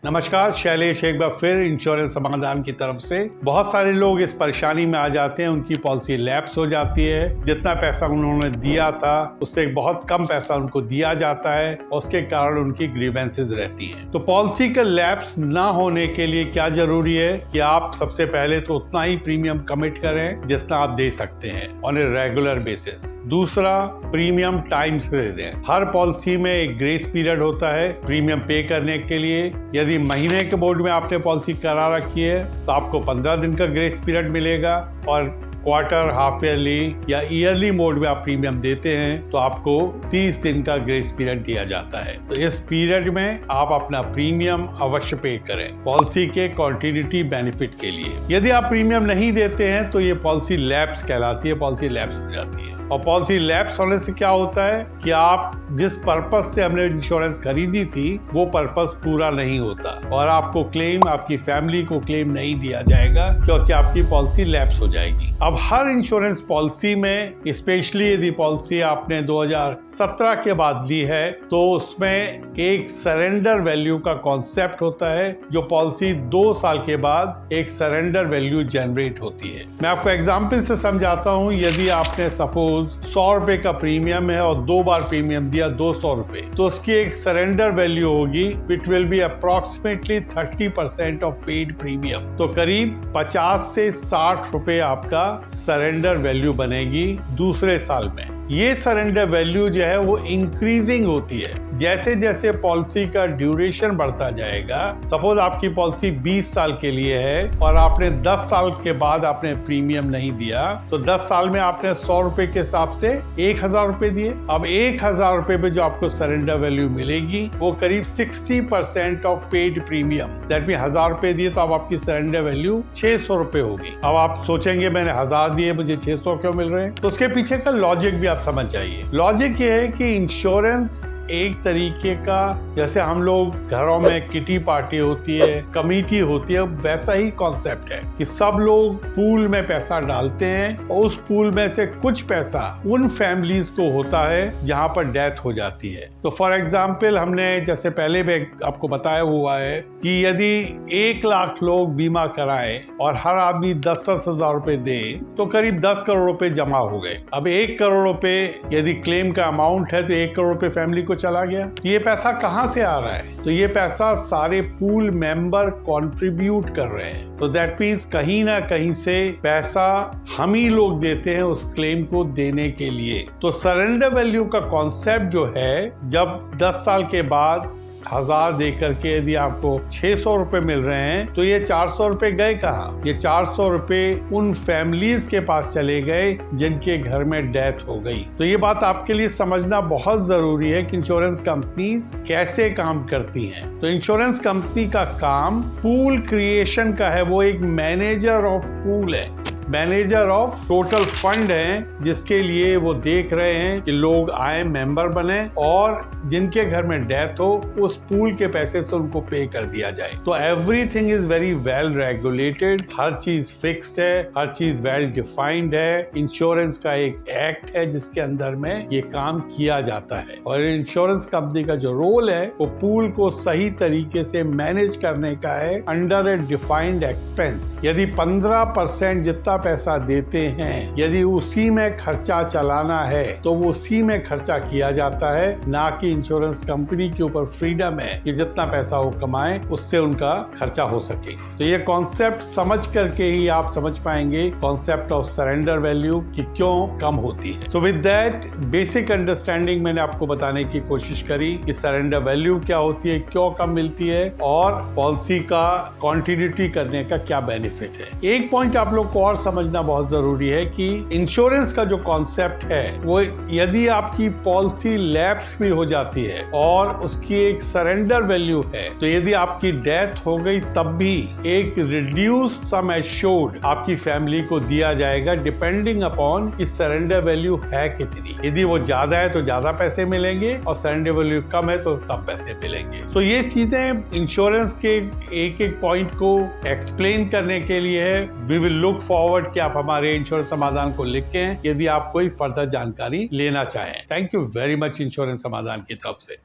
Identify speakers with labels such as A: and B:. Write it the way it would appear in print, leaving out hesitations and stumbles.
A: नमस्कार, शैलेश एक बार फिर इंश्योरेंस समाधान की तरफ से। बहुत सारे लोग इस परेशानी में आ जाते हैं, उनकी पॉलिसी लैप्स हो जाती है। जितना पैसा उन्होंने दिया था उससे बहुत कम पैसा उनको दिया जाता है, उसके कारण उनकी ग्रीवेंसेस रहती हैं। तो पॉलिसी का लैप्स ना होने के लिए क्या जरूरी है कि आप सबसे पहले तो उतना ही प्रीमियम कमिट करें जितना आप दे सकते हैं ऑन ए रेगुलर बेसिस। दूसरा, प्रीमियम टाइम से दे दें। हर पॉलिसी में एक ग्रेस पीरियड होता है प्रीमियम पे करने के लिए। यदि महीने के बोर्ड में आपने पॉलिसी करा रखी है तो आपको 15 दिन का ग्रेस पीरियड मिलेगा, और क्वार्टर, हाफ ईयरली या ईयरली मोड में आप प्रीमियम देते हैं तो आपको 30 दिन का ग्रेस पीरियड दिया जाता है। तो इस पीरियड में आप अपना प्रीमियम अवश्य पे करें पॉलिसी के कॉन्टिन्यूटी बेनिफिट के लिए। यदि आप प्रीमियम नहीं देते हैं तो ये पॉलिसी लैप्स कहलाती है, पॉलिसी लैप्स हो जाती है। और पॉलिसी लैप्स होने से क्या होता है कि आप जिस पर्पस से हमने इंश्योरेंस खरीदी थी वो पर्पस पूरा नहीं होता, और आपको क्लेम, आपकी फैमिली को क्लेम नहीं दिया जाएगा क्योंकि आपकी पॉलिसी लैप्स हो जाएगी। अब हर इंश्योरेंस पॉलिसी में, स्पेशली यदि पॉलिसी आपने 2017 के बाद ली है, तो उसमें एक सरेंडर वैल्यू का कॉन्सेप्ट होता है, जो पॉलिसी 2 साल के बाद एक सरेंडर वैल्यू जनरेट होती है। मैं आपको एग्जाम्पल से समझाता हूँ। यदि आपने सपोज 100 रुपए का प्रीमियम है और 2 बार प्रीमियम दिया 200 रुपए, तो उसकी एक सरेंडर वैल्यू होगी which will be approximately 30% of paid premium. तो करीब 50 से 60 रुपए आपका सरेंडर वैल्यू बनेगी दूसरे साल में। ये सरेंडर वैल्यू जो है वो इंक्रीजिंग होती है जैसे जैसे पॉलिसी का ड्यूरेशन बढ़ता जाएगा। सपोज आपकी पॉलिसी 20 साल के लिए है और आपने 10 साल के बाद आपने प्रीमियम नहीं दिया, तो 10 साल में आपने 100 रुपए के हिसाब से 1000 रुपए दिए। अब 1000 रुपए पे जो आपको सरेंडर वैल्यू मिलेगी वो करीब 60% of paid premium. That mean 1000 रुपए दिए तो अब आपकी सरेंडर वैल्यू 600 रुपए होगी। अब आप सोचेंगे मैंने 1000 दिए, मुझे 600 क्यों मिल रहे हैं? तो उसके पीछे का लॉजिक भी आप समझ जाइए। लॉजिक ये है कि इंश्योरेंस एक तरीके का, जैसे हम लोग घरों में किटी पार्टी होती है, कमेटी होती है, वैसा ही कॉन्सेप्ट है कि सब लोग पूल में पैसा डालते हैं और उस पूल में से कुछ पैसा उन फैमिलीज को होता है जहां पर डेथ हो जाती है। तो फॉर एग्जाम्पल, हमने जैसे पहले भी आपको बताया हुआ है कि यदि 1 लाख लोग बीमा कराए और हर आदमी 10-10 हजार रुपए दे तो करीब 10 करोड़ रुपए जमा हो गए। अब 1 करोड़ रुपए यदि क्लेम का अमाउंट है तो 1 करोड़ रुपए फैमिली को चला गया। ये पैसा कहां से आ रहा है? तो ये पैसा सारे पूल मेंबर कंट्रीब्यूट कर रहे हैं। तो दैट मींस कहीं ना कहीं से पैसा हम ही लोग देते हैं उस क्लेम को देने के लिए। तो सरेंडर वैल्यू का कॉन्सेप्ट जो है, जब 10 साल के बाद 1000 दे करके यदि आपको 600 रुपए मिल रहे हैं तो ये 400 रुपए गए कहाँ? ये 400 रुपए उन फैमिलीज के पास चले गए जिनके घर में डेथ हो गई। तो ये बात आपके लिए समझना बहुत जरूरी है कि इंश्योरेंस कंपनीज कैसे काम करती हैं। तो इंश्योरेंस कंपनी का काम पूल क्रिएशन का है, वो एक मैनेजर ऑफ पूल है, मैनेजर ऑफ टोटल फंड है, जिसके लिए वो देख रहे हैं कि लोग आए, मेंबर बने और जिनके घर में डेथ हो उस पूल के पैसे से उनको पे कर दिया जाए। तो everything is very well regulated, हर चीज फिक्स्ड है, हर चीज वेल डिफाइंड है। इंश्योरेंस का एक एक्ट है जिसके अंदर में ये काम किया जाता है, और इंश्योरेंस कंपनी का जो रोल है वो पूल को सही तरीके से मैनेज करने का है अंडर ए डिफाइंड एक्सपेंस। यदि 15% जितना पैसा देते हैं, यदि उसी में खर्चा चलाना है तो वो उसी में खर्चा किया जाता है, ना कि इंश्योरेंस कंपनी के ऊपर फ्रीडम है कि जितना पैसा वो कमाए उससे उनका खर्चा हो सके। तो ये कॉन्सेप्ट समझ करके ही आप समझ पाएंगे कॉन्सेप्ट ऑफ सरेंडर वैल्यू कि क्यों कम होती है। So with that basic understanding मैंने आपको बताने की कोशिश करी कि सरेंडर वैल्यू क्या होती है, क्यों कम मिलती है, और पॉलिसी का कॉन्टिन्यूटी करने का क्या बेनिफिट है। एक पॉइंट आप लोग को और समझना बहुत जरूरी है कि इंश्योरेंस का जो कॉन्सेप्ट है वो, यदि आपकी पॉलिसी लैप्स भी हो जाती है और उसकी एक सरेंडर वैल्यू है, तो यदि आपकी डेथ हो गई तब भी एक रिड्यूस्ड सम एश्योर्ड आपकी फैमिली को दिया जाएगा, डिपेंडिंग अपॉन कि सरेंडर वैल्यू है कितनी। यदि वो ज्यादा है तो ज्यादा पैसे मिलेंगे और सरेंडर वैल्यू कम है तो कम पैसे मिलेंगे। तो ये चीजें इंश्योरेंस के एक एक पॉइंट को एक्सप्लेन करने के लिए है। वी विल लुक फॉरवर्ड कि आप हमारे इंश्योरेंस समाधान को लिखें यदि आप कोई फर्दर जानकारी लेना चाहें। Thank you very much insurance समाधान की तरफ से।